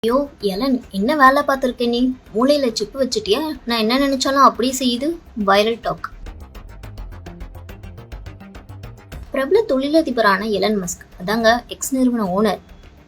ஐயோ எலன், என்ன வேலை பார்த்துருக்க நீ? மூளையில சிப்பு வச்சுட்டியா? நான் என்ன நினைச்சாலும் அப்படியே செய்யுது. Viral talk. பிரபல தொழிலதிபரான எலன் மஸ்க், அதாங்க எக்ஸ் நிறுவன ஓனர்,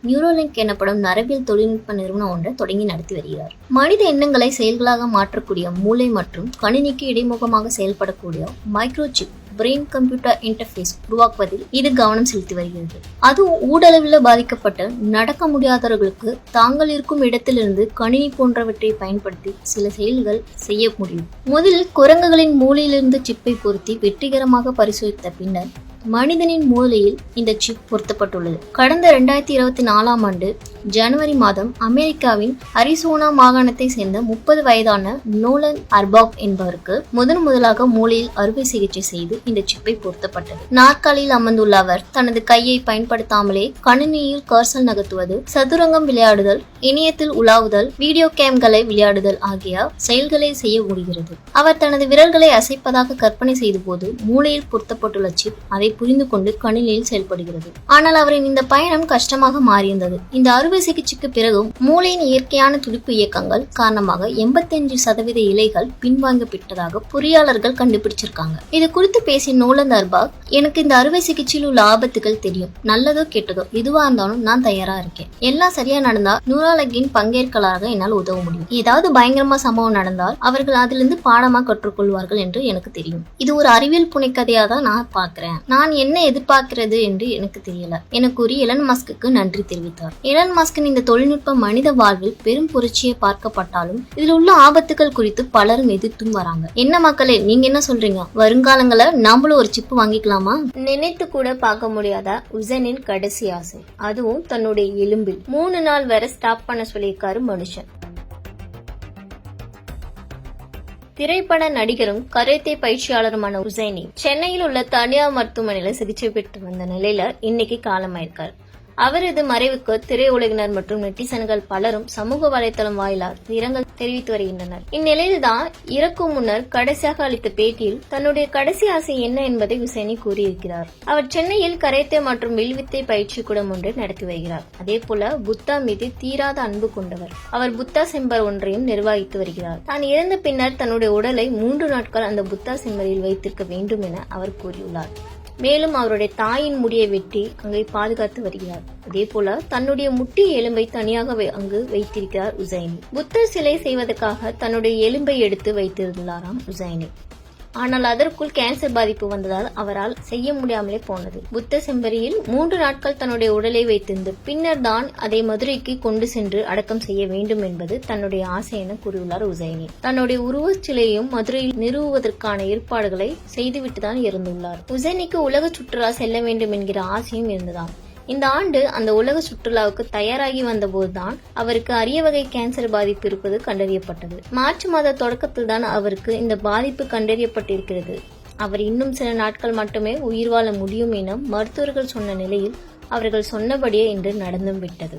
நியூரோலிங்க் எனப்படும் நரபியல் தொழில்நுட்ப நிறுவனம் ஒன்றை தொடங்கி நடத்தி வருகிறார். மனித எண்ணங்களை செயல்களாக மாற்றக்கூடிய மூளை மற்றும் கணினிக்கு இடைமுகமாக செயல்படக்கூடிய மைக்ரோசிப் பிரெயின் கம்ப்யூட்டர் இன்டர்ஃபேஸ் உருவாக்குவதில் இது கவனம் செலுத்தி வருகிறது. அதுவும் ஊடளவில் பாதிக்கப்பட்ட நடக்க முடியாதவர்களுக்கு தாங்கள் இருக்கும் இடத்திலிருந்து கணினி போன்றவற்றை பயன்படுத்தி சில செயல்கள் செய்ய முடியும். முதலில் குரங்குகளின் மூளையிலிருந்து சிப்பை பொருத்தி வெற்றிகரமாக பரிசோதித்த பின்னர் மனிதனின் மூளையில் இந்த சிப் பொருத்தப்பட்டுள்ளது. கடந்த 2024ஆம் ஆண்டு ஜனவரி மாதம் அமெரிக்காவின் அரிசோனா மாகாணத்தை சேர்ந்த 30 வயதான நோலன் அர்பாக் என்பவருக்கு முதலாக மூளையில் அறுவை சிகிச்சை செய்து இந்த சிப்பை பொருத்தப்பட்டது. நாற்காலியில் அமர்ந்துள்ள அவர் தனது கையை பயன்படுத்தாமலே கணினியில் கர்சல் நகர்த்துவது, சதுரங்கம் விளையாடுதல், இணையத்தில் உலாவுதல், வீடியோ கேம்களை விளையாடுதல் ஆகிய செயல்களை செய்ய முடிகிறது. அவர் தனது விரல்களை அசைப்பதாக கற்பனை செய்த போது மூளையில் பொருத்தப்பட்டுள்ள சிப் அதை புரிந்து கொண்டு கணினியில் செயல்படுகிறது. ஆனால் அவரின் இந்த பயணம் கஷ்டமாக மாறியிருந்தது. இந்த அறுவை சிகிச்சைக்கு பிறகு மூளையின் இயற்கையான துடிப்பு இயக்கங்கள் காரணமாக 85% இலைகள் பின்வாங்கப்பட்டதாக பொறியாளர்கள் கண்டுபிடிச்சிருக்காங்க. இது குறித்து பேசிய நோலன் அர்பாக், எனக்கு இந்த அறுவை சிகிச்சையில் உள்ள ஆபத்துகள் தெரியும். நல்லதோ கெட்டதோ எதுவா இருந்தாலும் நான் தயாரா இருக்கேன். எல்லாம் சரியா நடந்தா நியூரோலிங்கின் பங்கேற்கலாக என்னால் உதவ முடியும். ஏதாவது பயங்கரமா சம்பவம் நடந்தால் அவர்கள் அதிலிருந்து பாடமா கற்றுக்கொள்வார்கள் என்று எனக்கு தெரியும். இது ஒரு அறிவியல் புனைக்கதையா தான் நான் பார்க்கிறேன். நான் என்ன எதிர்பார்க்கிறது என்று எனக்கு தெரியல என கூறி எலன் மஸ்க்கு நன்றி தெரிவித்தார். எலன் மஸ்கின் இந்த தொழில்நுட்பம் மனித வாழ்வில் பெரும் புரட்சியை பார்க்கப்பட்டாலும் இதில் உள்ள ஆபத்துகள் குறித்து பலரும் எதிர்த்தும் வராங்க. என்ன மக்களே, நீங்க என்ன சொல்றீங்க? வருங்காலங்கள நாமளும் ஒரு சிப்பு வாங்கிக்கலாமா? நினைத்து கூட பார்க்க முடியாத உசைனின் கடைசி ஆசை, அதுவும் தன்னுடைய எலும்பில் 3 நாள் வரை ஸ்டாப் பண்ண சொல்லியிருக்காரு மனுஷன். திரைப்பட நடிகரும் கராத்தே பயிற்சியாளருமான உசைனி சென்னையில் உள்ள தனியார் மருத்துவமனையில சிகிச்சை பெற்று வந்த நிலையில இன்னைக்கு காலமாயிருக்கார். அவரது மறைவுக்கு திரையுலகினர் மற்றும் நெட்டிசன்கள் பலரும் சமூக வலைதளம் வாயிலாக இரங்கல் தெரிவித்து வருகின்றனர். இந்நிலையில்தான் இறக்கும் முன்னர் கடைசியாக அளித்த பேட்டியில் தன்னுடைய கடைசி ஆசை என்ன என்பதை உசைனி கூறியிருக்கிறார். அவர் சென்னையில் கராத்தே மற்றும் வில்வித்தை பயிற்சி கூடம் ஒன்றை நடத்தி வருகிறார். அதே போல புத்தா மீது தீராத அன்பு கொண்டவர். அவர் புத்தா செம்பர் ஒன்றையும் நிர்வகித்து வருகிறார். தான் இறந்த பின்னர் தன்னுடைய உடலை 3 நாட்கள் அந்த புத்தா செம்பரில் வைத்திருக்க வேண்டும் என அவர் கூறியுள்ளார். மேலும் அவருடைய தாயின் முடியை வெட்டி அங்கே பாதுகாத்து வருகிறார். அதே போல தன்னுடைய முட்டி எலும்பை தனியாக அங்கு வைத்திருக்கிறார் உசைனி. புத்தர் சிலை செய்வதற்காக தன்னுடைய எலும்பை எடுத்து வைத்திருந்தாராம் உசைனி. ஆனால் அதற்குள் கேன்சர் பாதிப்பு வந்ததால் அவரால் செய்ய முடியாமலே போனது. புத்த செம்பரியில் 3 நாட்கள் தன்னுடைய உடலை வைத்திருந்து பின்னர் தான் அதை மதுரைக்கு கொண்டு சென்று அடக்கம் செய்ய வேண்டும் என்பது தன்னுடைய ஆசை என கூறியுள்ளார் உசைனி. தன்னுடைய உருவச்சிலையும் மதுரையில் நிறுவுவதற்கான ஏற்பாடுகளை செய்துவிட்டுதான் இறந்துள்ளார். உசைனிக்கு உலக சுற்றுலா செல்ல வேண்டும் என்கிற ஆசையும் இருந்ததாம். இந்த ஆண்டு அந்த உலக சுற்றுலாவுக்கு தயாராகி வந்த போதுதான் அவருக்கு அரிய வகை கேன்சர் பாதிப்பு இருப்பது கண்டறியப்பட்டது. மார்ச் மாத தொடக்கத்தில் தான் அவருக்கு இந்த பாதிப்பு கண்டறியப்பட்டிருக்கிறது. அவர் இன்னும் சில நாட்கள் மட்டுமே உயிர் வாழ முடியும் என மருத்துவர்கள் சொன்ன நிலையில் அவர்கள் சொன்னபடியே இன்று நடந்தும் விட்டது.